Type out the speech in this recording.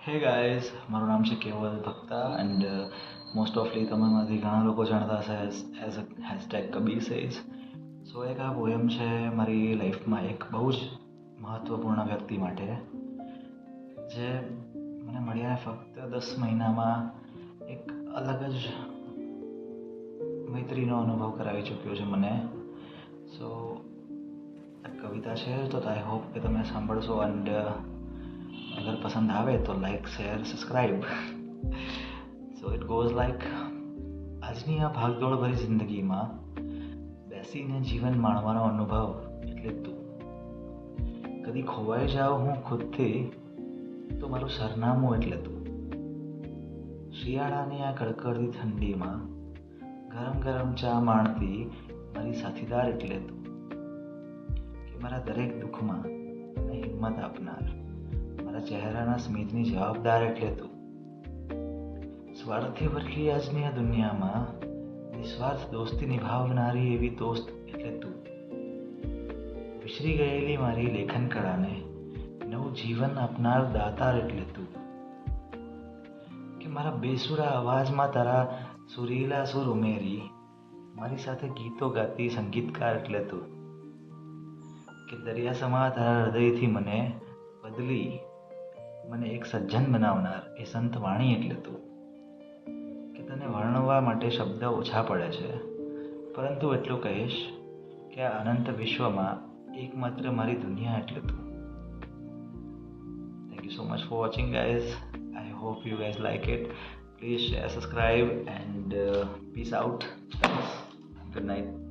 Hey guys, મારું નામ છે કેવલ ભક્તા એન્ડ મોસ્ટ ઓફલી તમારામાંથી ઘણા લોકો જાણતા હશે as a hashtag Kabir says. So એક આ પોયમ છે મારી લાઈફમાં એક બહુ જ મહત્ત્વપૂર્ણ વ્યક્તિ માટે, જે મને મળ્યા ફક્ત 10 મહિનામાં એક અલગ જ મૈત્રીનો અનુભવ કરાવી ચૂક્યો છે મને. સો કવિતા છે તો આઈ હોપ કે તમે સાંભળશો એન્ડ अगर पसंद आवे तो like share subscribe. So it goes like, આજની આ ભાગદોડ ભરી જિંદગીમાં બેસીને જીવન માણવાનો અનુભવ એટલે તું. કદી ખોવાઈ જાઉં હું ખુદથી તો મારું સરનામું એટલે તું. શિયાળાની આ કડકડતી ઠંડીમાં ગરમ ગરમ ચા માણતી મારી સાથીદાર એટલે તું. કે મારા દરેક દુઃખમાં મને હિંમત આપનાર, મારા ચહેરાના સ્મિતની જવાબદાર એટલે તું. સ્વાર્થથી ભરેલી આજની આ દુનિયામાં નિસ્વાર્થ દોસ્તી નિભાવનારી એવી દોસ્ત એટલે તું. વિસરી ગયેલી મારી લેખન કળાને નવું જીવન આપનાર દાતાર એટલે તું. કે મારા બેસુરા અવાજમાં તારા સુરીલા સુર ઉમેરી મારી સાથે ગીતો ગાતી સંગીતકાર એટલે તું. કે દરિયા સમા તારા હૃદયથી મને બદલી મને એક સજ્જન બનાવનાર એ સંત વાણી એટલે તું. કે તને વર્ણવવા માટે શબ્દ ઓછા પડે છે, પરંતુ એટલું કહીશ કે આ અનંત વિશ્વમાં એકમાત્ર મારી દુનિયા એટલે તું. Thank you so much for watching guys. I hope you guys like it. Please share, subscribe and peace out. Good night.